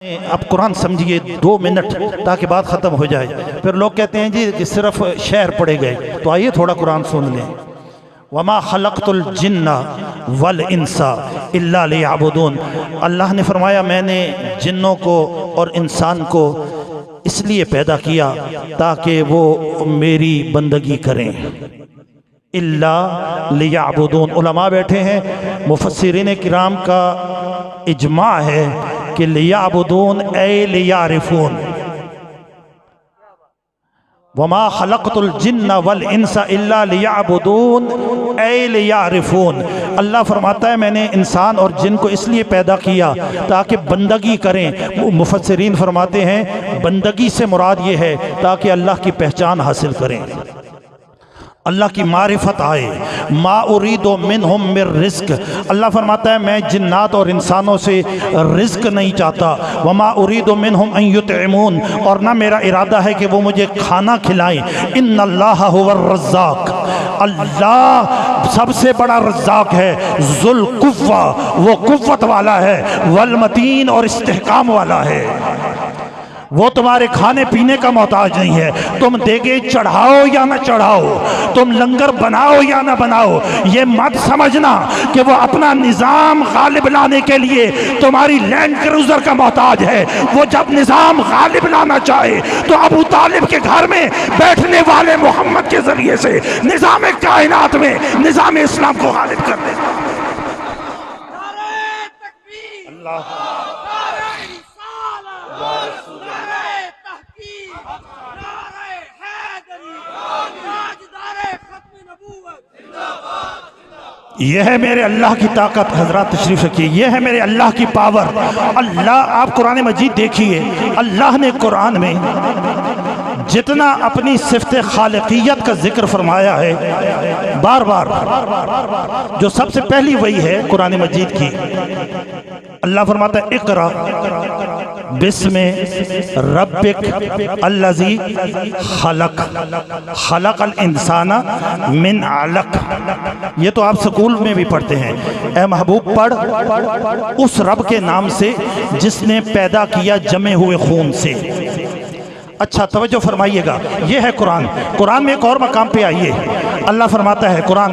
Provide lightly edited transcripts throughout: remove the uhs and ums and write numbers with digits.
اب قرآن سمجھیے 2 منٹ تاکہ بات ختم ہو جائے. پھر لوگ کہتے ہیں جی کہ صرف شعر پڑھے گئے، تو آئیے تھوڑا قرآن سن لیں. وَمَا خَلَقْتُ الْجِنَّ وَالْإِنسَ إِلَّا لِيَعْبُدُونَ. اللہ نے فرمایا میں نے جنوں کو اور انسان کو اس لیے پیدا کیا تاکہ وہ میری بندگی کریں. إِلَّا لِيَعْبُدُونَ. علماء بیٹھے ہیں، مفسرین کرام کا اجماع ہے کہ لیعبدون اے لیعرفون. وما خلقت الجن والانس الا لیعبدون اے لیعرفون. اللہ فرماتا ہے میں نے انسان اور جن کو اس لیے پیدا کیا تاکہ بندگی کریں. مفسرین فرماتے ہیں بندگی سے مراد یہ ہے تاکہ اللہ کی پہچان حاصل کریں، اللہ کی معرفت آئے. ما اريد منہم من رزق. اللہ فرماتا ہے میں جنات اور انسانوں سے رزق نہیں چاہتا. وما اريد منہم ان یطعمون. اور نہ میرا ارادہ ہے کہ وہ مجھے کھانا کھلائیں. ان اللہ هو الرزاق. اللہ سب سے بڑا رزاق ہے. ذو القوہ، وہ قوت والا ہے. والمتین، اور استحکام والا ہے. وہ تمہارے کھانے پینے کا محتاج نہیں ہے. تم دیگے چڑھاؤ یا نہ چڑھاؤ، تم لنگر بناؤ یا نہ بناؤ، یہ مت سمجھنا کہ وہ اپنا نظام غالب لانے کے لیے تمہاری لینڈ کروزر کا محتاج ہے. وہ جب نظام غالب لانا چاہے تو ابو طالب کے گھر میں بیٹھنے والے محمد کے ذریعے سے نظام کائنات میں نظام اسلام کو غالب کر دے. اللہ یہ ہے میرے اللہ کی طاقت. حضرات تشریف رکھیے، یہ ہے میرے اللہ کی پاور. اللہ، آپ قرآن مجید دیکھیے، اللہ نے قرآن میں جتنا اپنی صفت خالقیت کا ذکر فرمایا ہے بار بار، جو سب سے پہلی وہی ہے قرآن مجید کی. اللہ فرماتا ہے اقرا بسم ربک الذی خلق خلق الانسان من علق. یہ تو آپ سکول میں بھی پڑھتے ہیں. اے محبوب پڑھ اس رب کے نام سے جس نے پیدا کیا جمے ہوئے خون سے. اچھا توجہ فرمائیے گا، یہ ہے قرآن. قرآن میں ایک اور مقام پہ آئیے. اللہ فرماتا ہے قرآن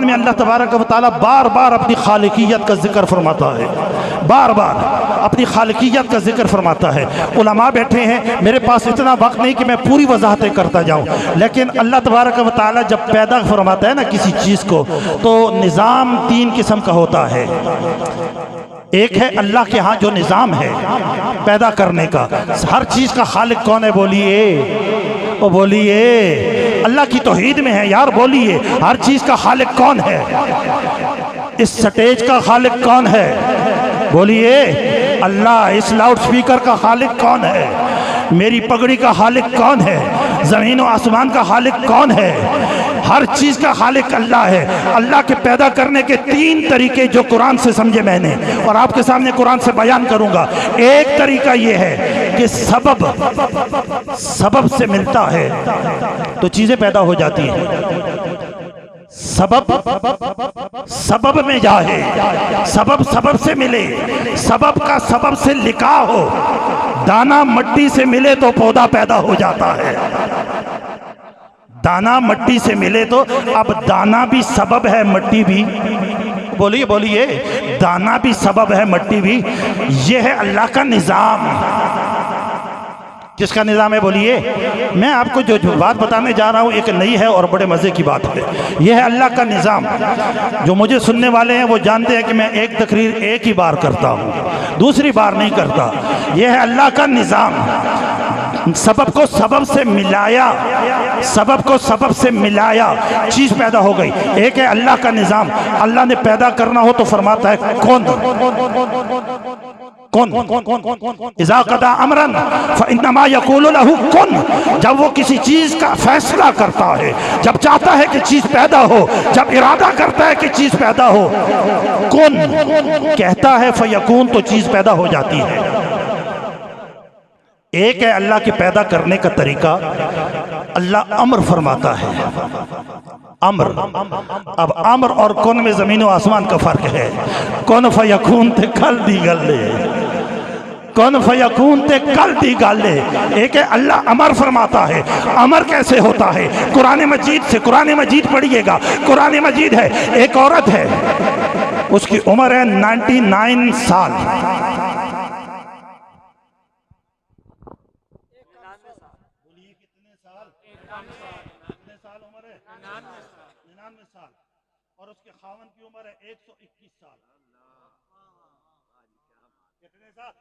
میں اللہ تبارک و تعالیٰ بار بار اپنی خالقیت کا ذکر فرماتا ہے. بار بار اپنی خالقیت کا ذکر فرماتا ہے. علماء بیٹھے ہیں، میرے پاس اتنا وقت نہیں کہ میں پوری وضاحتیں کرتا جاؤں، لیکن اللہ تبارک و تعالیٰ جب پیدا فرماتا ہے نا کسی چیز کو، تو نظام 3 قسم کا ہوتا ہے. ایک ہے اللہ کے ہاں جو نظام ہے پیدا کرنے کا. ہر چیز کا خالق کون ہے؟ بولیے، وہ بولیے. اللہ کی توحید میں ہے یار، بولیے. ہر چیز کا خالق کون ہے؟ اس سٹیج کا خالق کون ہے؟ بولیے اللہ. اس لاؤڈ سپیکر کا خالق کون ہے؟ میری پگڑی کا خالق کون ہے؟ زمین و آسمان کا خالق کون ہے؟ ہر چیز کا خالق اللہ ہے. اللہ کے پیدا کرنے کے 3 طریقے جو قرآن سے سمجھے میں نے، اور آپ کے سامنے قرآن سے بیان کروں گا. ایک طریقہ یہ ہے کہ سبب سے ملتا ہے تو چیزیں پیدا ہو جاتی ہیں. سبب میں جائے، سبب سے ملے، سبب کا سبب سے لکھا ہو. دانا مٹی سے ملے تو پودا پیدا ہو جاتا ہے. دانا مٹی سے ملے تو اب دانا بھی سبب ہے، مٹی بھی. بولیے دانا بھی سبب ہے، مٹی بھی. یہ ہے اللہ کا نظام. کس کا نظام ہے؟ بولیے. میں آپ کو جو بات بتانے جا رہا ہوں ایک نئی ہے اور بڑے مزے کی بات ہے. یہ ہے اللہ کا نظام. جو مجھے سننے والے ہیں وہ جانتے ہیں کہ میں ایک تقریر ایک ہی بار کرتا ہوں، دوسری بار نہیں کرتا. یہ ہے اللہ کا نظام. سبب کو سبب سے ملایا، سبب کو سبب سے ملایا، چیز پیدا ہو گئی. ایک ہے اللہ کا نظام. اللہ نے پیدا کرنا ہو تو فرماتا ہے کون اذا قضى امرا فانما يقول له کن. جب وہ کسی چیز کا فیصلہ کرتا ہے، جب چاہتا ہے کہ چیز پیدا ہو، جب ارادہ کرتا ہے کہ چیز پیدا ہو، کن کہتا ہے فیکون، تو چیز پیدا ہو جاتی ہے. ایک ہے اللہ کے پیدا کرنے کا طریقہ. اللہ امر فرماتا ہے. امر. اب امر اور کن میں زمین و آسمان کا فرق ہے. کن فیکون تے کل دی گل ہے. کن فیکون تے کل دی گل ہے، ایک ہے اللہ امر فرماتا ہے، امر کیسے ہوتا ہے؟ قرآن مجید سے، قرآن مجید پڑھیے گا، قرآن مجید ہے، ایک عورت ہے اس کی عمر ہے 99 سال، اور اس کے خاوند کی عمر ہے 121 سال، کتنے سال؟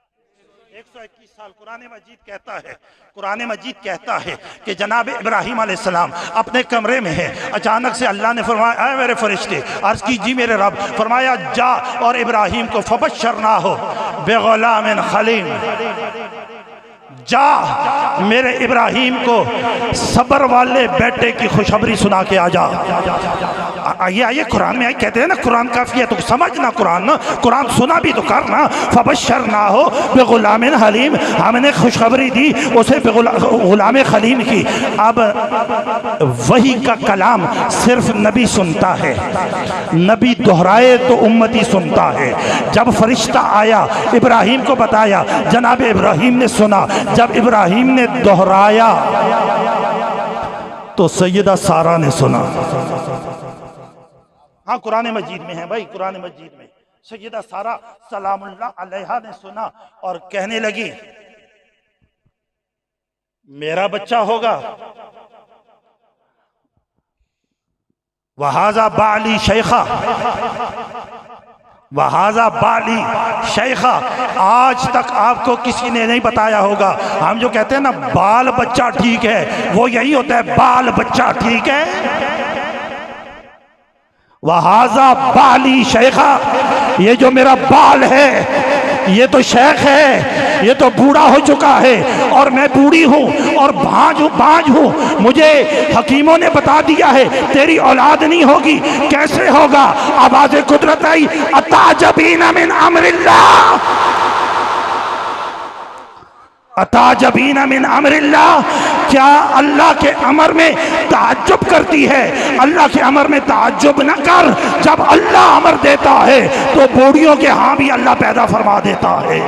121 سال۔ قرآن مجید کہتا ہے، قرآن مجید کہتا ہے کہ جناب ابراہیم علیہ السلام اپنے کمرے میں ہیں، اچانک سے اللہ نے فرمایا اے میرے فرشتے، عرض کیجیے میرے رب، فرمایا جا اور ابراہیم کو فبشرناہ بغلام حلیم، جا میرے ابراہیم کو صبر والے بیٹے کی خوشخبری سنا کے آ جا۔ آئیے قرآن میں آئیے، کہتے ہیں نا قرآن کافی ہے تو سمجھنا قرآن، قرآن سنا بھی تو کرنا۔ فبشرناہ بغلام حلیم، ہم نے خوشخبری دی اسے غلام حلیم کی۔ اب وحی کا کلام صرف نبی سنتا ہے، نبی دہرائے تو امتی سنتا ہے۔ جب فرشتہ آیا ابراہیم کو بتایا، جناب ابراہیم نے سنا، جب ابراہیم نے دہرایا تو سیدہ سارہ نے سنا۔ ہاں قرآن مجید میں ہے بھائی، قرآن مجید میں سیدہ سارہ سلام اللہ علیہا نے سنا اور کہنے لگی میرا بچہ ہوگا، وَهَذَا بَعْلِي شَيْخًا، وَهَذَا بَعْلِي شَيْخًا، آج تک آپ کو کسی نے نہیں بتایا ہوگا۔ ہم جو کہتے ہیں نا بال بچہ ٹھیک ہے، وہ یہی ہوتا ہے بال بچہ ٹھیک ہے۔ وَهَذَا بَعْلِي شَيْخًا، یہ جو میرا بال ہے یہ تو شیخ ہے، یہ تو بوڑھا ہو چکا ہے اور میں بوڑھی ہوں اور بانجھ ہوں، مجھے حکیموں نے بتا دیا ہے تیری اولاد نہیں ہوگی۔ کیسے ہوگا؟ آواز قدرت آئی، اتعجبین من امر اللہ، اتعجبین من امر اللہ، کیا اللہ کے امر میں تعجب کرتی ہے؟ اللہ کے امر میں تعجب نہ کر، جب اللہ امر دیتا ہے تو بوڑھیوں کے ہاں بھی اللہ پیدا فرما دیتا ہے۔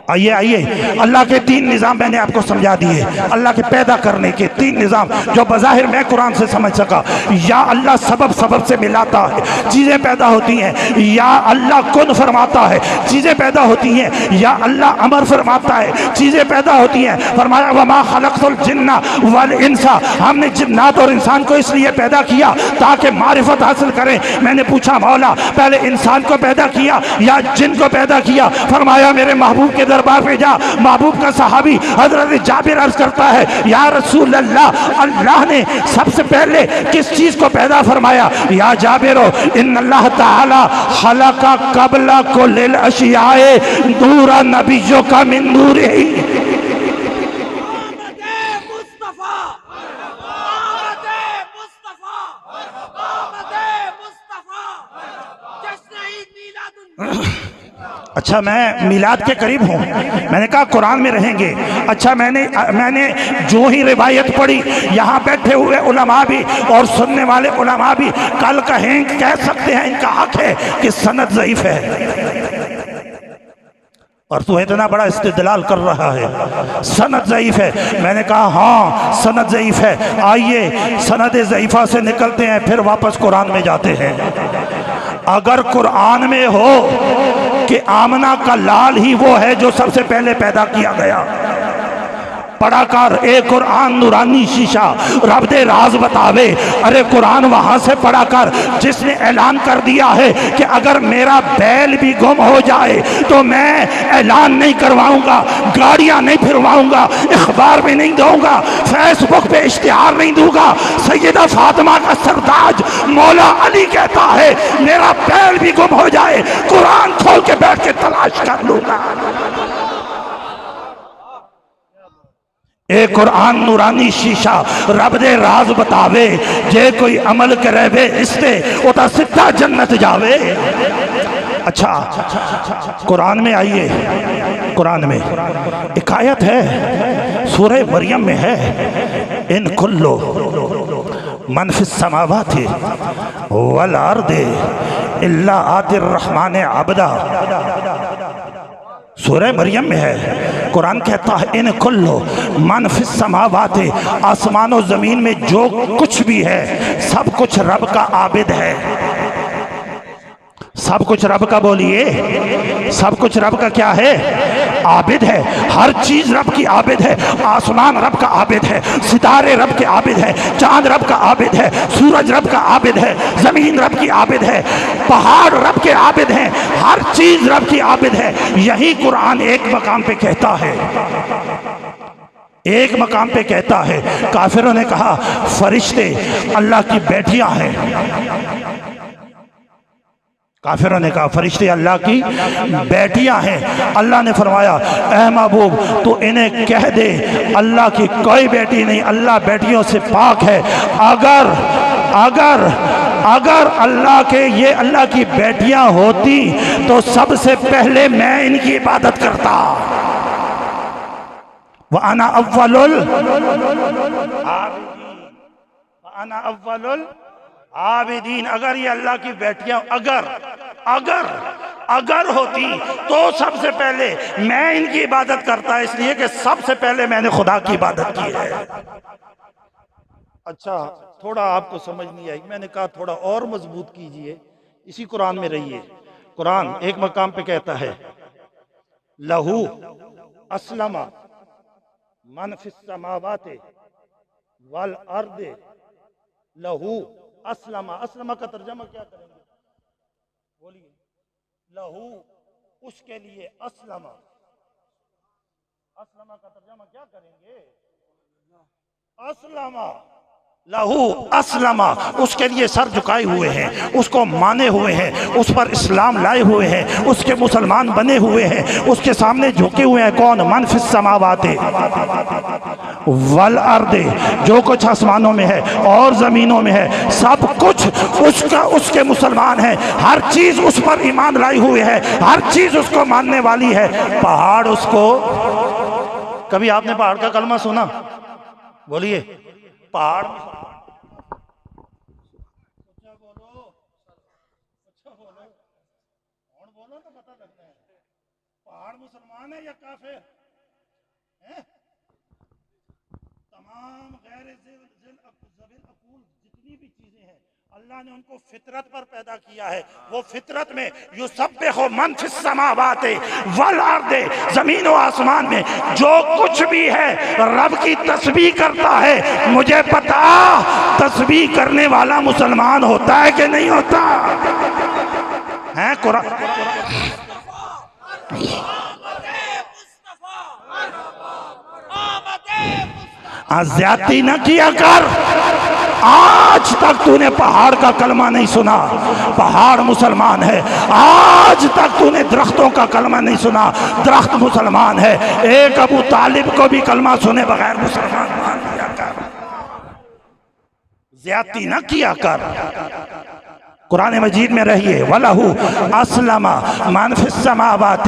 آئیے اللہ کے تین نظام میں نے آپ کو سمجھا دیے، اللہ کے پیدا کرنے کے تین نظام جو بظاہر میں قرآن سے سمجھ سکا۔ یا اللہ سبب سے ملاتا ہے، چیزیں پیدا ہوتی ہیں، یا اللہ کن فرماتا ہے، چیزیں پیدا ہوتی ہیں، یا اللہ امر فرماتا ہے، چیزیں پیدا ہوتی ہیں۔ فرمایا وما خلقت الجن والانس، ہم نے جنات اور انسان کو اس لیے پیدا کیا تاکہ معرفت حاصل کریں۔ میں نے پوچھا مولا پہلے انسان کو پیدا کیا یا جن کو پیدا کیا؟ فرمایا میرے محبوب کے دربار پہ جا۔ محبوب کا صحابی حضرت جابر عرض کرتا ہے یا رسول اللہ، اللہ نے سب سے پہلے کس چیز کو پیدا فرمایا؟ یا جابر ان اللہ تعالی خلق قبل کل الاشیاء نور نبیوں کا من نورہ۔ اچھا میں میلاد کے قریب ہوں، میں نے کہا قرآن میں رہیں گے۔ اچھا میں نے جو ہی روایت پڑھی، یہاں بیٹھے ہوئے علماء بھی اور سننے والے علماء بھی کل کہہ سکتے ہیں، ان کا حق ہے کہ سند ضعیف ہے، اور تو اتنا بڑا استدلال کر رہا ہے سند ضعیف ہے۔ میں نے کہا ہاں سند ضعیف ہے، آئیے سند ضعیفہ سے نکلتے ہیں پھر واپس قرآن میں جاتے ہیں۔ اگر قرآن میں ہو کہ آمنہ کا لال ہی وہ ہے جو سب سے پہلے پیدا کیا گیا، پڑھا کر اے قرآن نورانی شیشہ رب دے راز بتاوے، ارے قرآن وہاں سے پڑھا کر جس نے اعلان کر دیا ہے کہ اگر میرا بیل بھی گم ہو جائے تو میں اعلان نہیں کرواؤں گا، گاڑیاں نہیں پھرواؤں گا، اخبار میں نہیں دوں گا، فیس بک پہ اشتہار نہیں دوں گا۔ سیدہ فاطمہ کا سرداج مولا علی کہتا ہے میرا بیل بھی گم ہو جائے قرآن کھول کے بیٹھ کے تلاش کر لوں گا۔ اے قرآن نورانی شیشہ رب دے راز بتاوے، جے کوئی عمل کرے بے استے وہ تا سدھا جنت جاوے۔ اچھا قرآن میں آئیے، قرآن میں ایک آیت ہے سورہ مریم میں ہے، ان کلو من فی السماوات والارض الا آتی الرحمن عبدا۔ سورہ مریم میں ہے، قرآن کہتا ہے ان کلو من فی السماوات، آسمان و زمین میں جو کچھ بھی ہے سب کچھ رب کا عابد ہے۔ سب کچھ رب کا، بولیے سب کچھ رب کا کیا ہے؟ عابد ہے۔ ہر چیز رب کی عابد ہے۔ آسمان رب کا عابد ہے، ستارے رب کے عابد ہے، چاند رب کا عابد ہے، سورج رب کا عابد ہے، زمین رب کی عابد ہے، پہاڑ رب کے عابد ہیں، ہر چیز رب کی عابد ہے۔ یہی قرآن ایک مقام پہ کہتا ہے، ایک مقام پہ کہتا ہے، کافروں نے کہا فرشتے اللہ کی بیٹیاں ہیں، کافروں نے کہا فرشتے اللہ کی بیٹیاں ہیں۔ اللہ نے فرمایا اے محبوب تو انہیں کہہ دے اللہ کی کوئی بیٹی نہیں، اللہ بیٹیوں سے پاک ہے۔ اگر اللہ کے یہ اللہ کی بیٹیاں ہوتی تو سب سے پہلے میں ان کی عبادت کرتا۔ وَأَنَا أَوَّلُ العابدین، اگر یہ اللہ کی بیٹیاں اگر ہوتی تو سب سے پہلے میں ان کی عبادت کرتا، اس لیے کہ سب سے پہلے میں نے خدا کی عبادت کی ہے۔ اچھا تھوڑا آپ کو سمجھ نہیں آئی، میں نے کہا تھوڑا اور مضبوط کیجئے، اسی قرآن میں رہیے۔ قرآن ایک مقام پہ کہتا ہے لہو اسلم من فی السماوات والارض، لہو اسلم، اسلم کا ترجمہ کیا کریں گے؟ بولیے لہو، اس کے لیے، اسلم، اسلم کا ترجمہ کیا کریں گے؟ اسلم لہو، اسلم، اس کے لیے سر جھکائے ہوئے ہیں، اس کو مانے ہوئے ہیں، اس پر اسلام لائے ہوئے ہیں، اس کے مسلمان بنے ہوئے ہیں، اس کے سامنے جھکے ہوئے ہیں۔ کون؟ من فی السماوات والارض، جو کچھ آسمانوں میں ہے اور زمینوں میں ہے سب کچھ اس کے مسلمان ہیں، ہر چیز اس پر ایمان لائی ہوئی ہے، ہر چیز اس کو ماننے والی ہے۔ پہاڑ اس کو، کبھی آپ نے پہاڑ کا کلمہ سنا؟ بولیے پہاڑ، پہاڑ مسلمان ہے یا کافر؟ تمام غیر ذیل عقول جتنی بھی چیزیں ہیں اللہ نے ان کو فطرت پر پیدا کیا ہے۔ وہ فطرت میں یسبح من فی السماوات والارض، زمین و آسمان میں جو کچھ بھی ہے رب کی تسبیح کرتا ہے۔ مجھے پتا تسبیح کرنے والا مسلمان ہوتا ہے کہ نہیں ہوتا ہے؟ قرآن زیادتی نہ کیا کر۔ آج تک تو نے پہاڑ کا کلمہ نہیں سنا، پہاڑ مسلمان ہے۔ آج تک تو نے درختوں کا کلمہ نہیں سنا، درخت مسلمان ہے۔ ایک ابو طالب کو بھی کلمہ سنے بغیر مسلمان مان لیا کر، زیادتی نہ کیا کر۔ قرآن مجید میں رہیے وَلَهُ أَسْلَمَ مَنْ فِي السَّمَاوَاتِ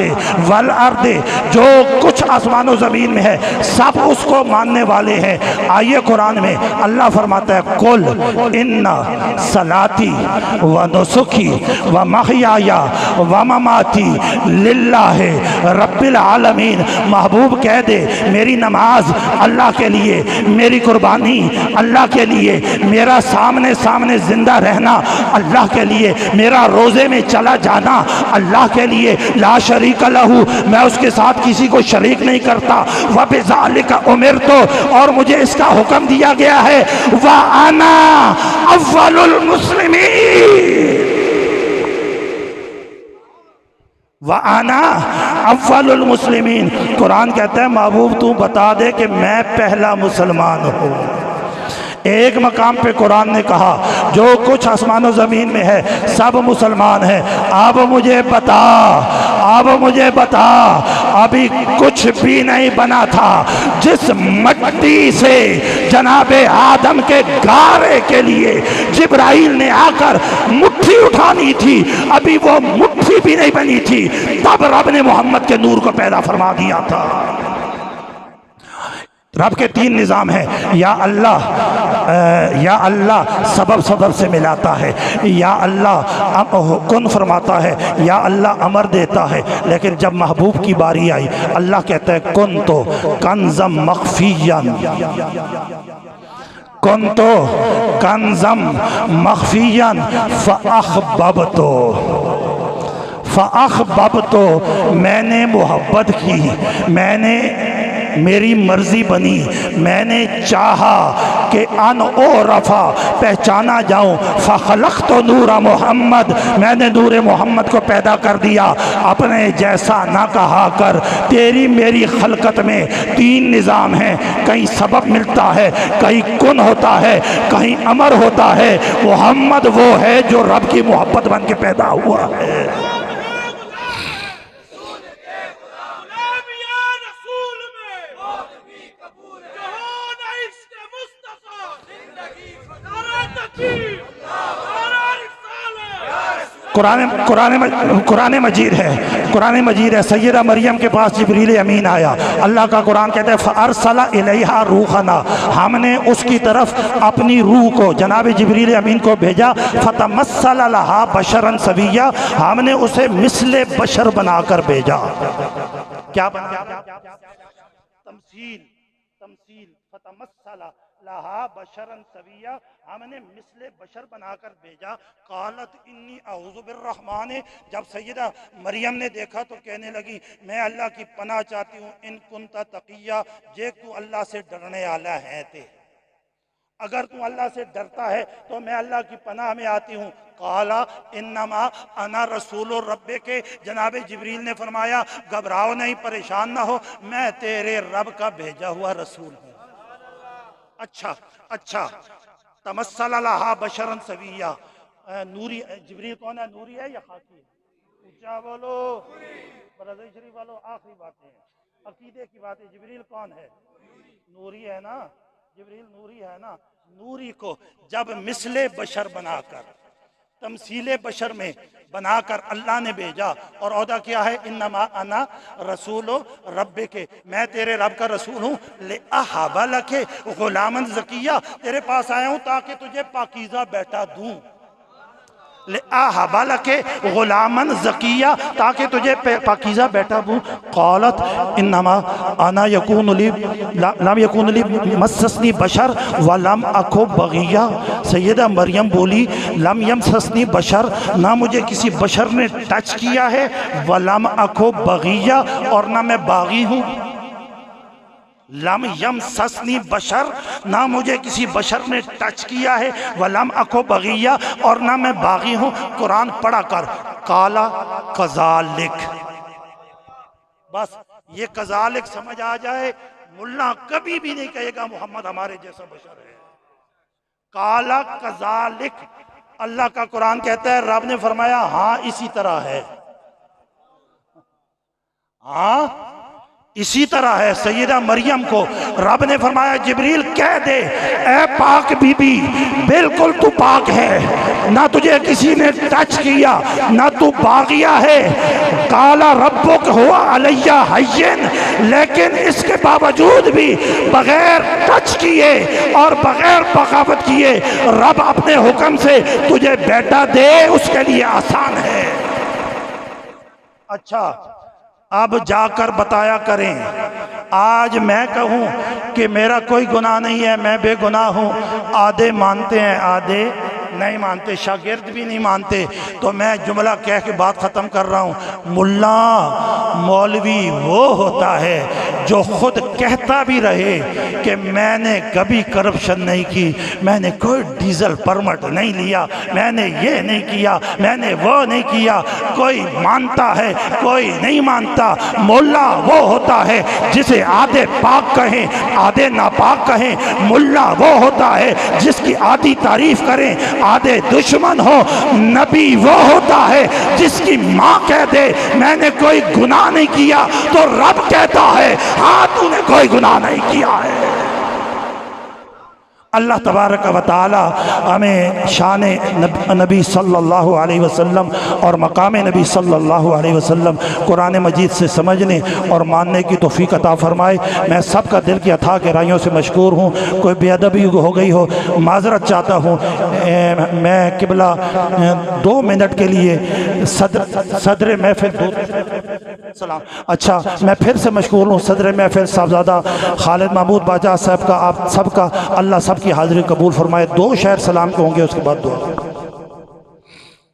وَالْأَرْضِ، جو کچھ آسمان و زمین میں ہے سب اس کو ماننے والے ہیں۔ آئیے قرآن میں اللہ فرماتا ہے قُلْ إِنَّ صَلَاتِي وَنُسُكِي وَمَحْيَايَ وَمَمَاتِي لِلَّهِ رَبِّ الْعَالَمِينَ، محبوب کہہ دے میری نماز اللہ کے لیے، میری قربانی اللہ کے لیے، میرا سامنے زندہ رہنا اللہ کے لیے، میرا روزے میں چلا جانا اللہ کے لیے، لا شریک لہو، میں اس کے ساتھ کسی کو شریک نہیں کرتا۔ وَبِذَالِكَ أُمِرْتُ، اور مجھے اس کا حکم دیا گیا ہے۔ وَأَنَا أَوَّلُ الْمُسْلِمِينَ، وَأَنَا أَوَّلُ الْمُسْلِمِينَ۔ قرآن کہتا ہے محبوب تو بتا دے کہ میں پہلا مسلمان ہوں۔ ایک مقام پہ قرآن نے کہا جو کچھ آسمان و زمین میں ہے سب مسلمان ہیں۔ اب مجھے بتا ابھی کچھ بھی نہیں بنا تھا، جس مٹی سے جناب آدم کے گارے کے لیے جبرائیل نے آ کر مٹھی اٹھانی تھی، ابھی وہ مٹھی بھی نہیں بنی تھی، تب رب نے محمد کے نور کو پیدا فرما دیا تھا۔ رب کے تین نظام ہیں، یا اللہ سبب سے ملاتا ہے، یا اللہ کن فرماتا ہے، یا اللہ امر دیتا ہے۔ لیکن جب محبوب کی باری آئی، اللہ کہتا ہے کن تو کنزم مخفیاً، کن تو کنزم مخفیاً فأحببتو، میں نے محبت کی، میں نے میری مرضی بنی، میں نے چاہا کہ ان اعرفا پہچانا جاؤں، فخلقت نور محمد، میں نے نور محمد کو پیدا کر دیا، اپنے جیسا نہ کہا کر۔ تیری میری خلقت میں تین نظام ہیں، کہیں سبب ملتا ہے، کہیں کن ہوتا ہے، کہیں امر ہوتا ہے۔ محمد وہ ہے جو رب کی محبت بن کے پیدا ہوا ہے۔ قرآن مجید ہے، سیدہ مریم کے پاس جبریل امین آیا، اللہ کا قرآن کہتا ہے فَأَرْسَلَ إِلَيْهَا رُوحَنَا، ہم نے اس کی طرف اپنی روح کو، جناب جبریل امین کو بھیجا، فَتَمَثَّلَ لَهَا بَشَرًا سَوِيًّا، ہم نے اسے مثل بشر بنا کر بھیجا۔ کیا بنا؟ تمثیل، فَتَمَثَّلَ لہا بشرن سویہ، ہم نے مثل بشر بنا کر بھیجا۔ قالت انی اعوذ بالرحمن، جب سیدہ مریم نے دیکھا تو کہنے لگی میں اللہ کی پناہ چاہتی ہوں، ان کنتا تقیہ، جے تو اللہ سے ڈرنے والا ہے تے، اگر تو اللہ سے ڈرتا ہے تو میں اللہ کی پناہ میں آتی ہوں۔ قالا انما انا رسول رب کے، جناب جبریل نے فرمایا گھبراؤ نہیں، پریشان نہ ہو، میں تیرے رب کا بھیجا ہوا رسول ہوں۔ اچھا تمثل لہا بشرن سویہ، نوری جبریل کون ہے؟ نوری ہے یا خاکی ہے؟ اونچا بولو برادری شریف والو، آخری باتیں ہیں، عقیدے کی باتیں۔ جبریل کون ہے؟ نوری ہے نا، جبریل نوری ہے نا۔ نوری کو جب مثل بشر بنا کر، تمثیل بشر میں بنا کر اللہ نے بھیجا، اور عہدہ کیا ہے انما انا رسول رب کے، میں تیرے رب کا رسول ہوں، لِأَحَبَ لَكَ غُلَامًا زَكِيًّا، تیرے پاس آیا ہوں تاکہ تجھے پاکیزہ بیٹا دوں۔ لِأَحَبَ لَكَ غُلَامًا زَكِيًّا، تاکہ تجھے پاکیزہ بیٹا دوں۔ قالت انما انا لم یکون لی مسسنی بشر ولم اکو بغیہ، سیدہ مریم بولی لم یمسسنی بشر، نہ مجھے کسی بشر نے ٹچ کیا ہے، ولم اکو بغیہ، اور نہ میں باغی ہوں۔ لم یمسسنی بشر، نہ مجھے کسی بشر نے ٹچ کیا ہے، ولم اکو بغیہ، اور نہ میں باغی ہوں۔ قرآن پڑھا کر قالا کذالک، بس یہ کذالک سمجھ آ جائے، ملا کبھی بھی نہیں کہے گا محمد ہمارے جیسا بشر ہے۔ قالا کذالک، اللہ کا قرآن کہتا ہے رب نے فرمایا ہاں اسی طرح ہے، ہاں اسی طرح ہے۔ سیدہ مریم کو رب نے فرمایا جبریل کہہ دے اے پاک بی بی بالکل تو پاک ہے، نہ تجھے کسی نے ٹچ کیا، نہ تو باغیہ ہے۔ قالا ربک ہوا علیہ حین، لیکن اس کے باوجود بھی بغیر ٹچ کیے اور بغیر بغاوت کیے رب اپنے حکم سے تجھے بیٹا دے، اس کے لیے آسان ہے۔ اچھا اب جا کر بتایا کریں، آج میں کہوں کہ میرا کوئی گناہ نہیں ہے، میں بے گناہ ہوں، آدھے مانتے ہیں آدھے نہیں مانتے، شاگرد بھی نہیں مانتے، تو میں جملہ کہہ کے بات ختم کر رہا ہوں۔ ملا مولوی وہ ہوتا ہے جو خود کہتا بھی رہے کہ میں نے کبھی کرپشن نہیں کی، میں نے کوئی ڈیزل پرمٹ نہیں لیا، میں نے یہ نہیں کیا، میں نے وہ نہیں کیا، کوئی مانتا ہے کوئی نہیں مانتا۔ ملا وہ ہوتا ہے جسے آدھے پاک کہیں آدھے ناپاک کہیں، ملا وہ ہوتا ہے جس کی آدھی تعریف کریں آدھے دشمن ہو، نبی وہ ہوتا ہے جس کی ماں کہہ دے میں نے کوئی گناہ نہیں کیا تو رب کہتا ہے ہاں تو نے کوئی گناہ نہیں کیا ہے۔ اللہ تبارک و تعالی ہمیں شان نبی صلی اللہ علیہ وسلم اور مقام نبی صلی اللہ علیہ وسلم قرآن مجید سے سمجھنے اور ماننے کی توفیق عطا فرمائے۔ میں سب کا دل کی اتھا گہرائیوں سے مشکور ہوں، کوئی بے ادبی ہو گئی ہو معذرت چاہتا ہوں۔ میں قبلہ 2 منٹ کے لیے صدر محفل سلام اچھا میں پھر سے مشکور ہوں صدر محفل صاحبزادہ خالد محمود باجا صاحب کا، آپ سب کا اللہ سب کی حاضری قبول فرمائے۔ 2 شعر سلام کے ہوں گے، اس کے بعد دعا۔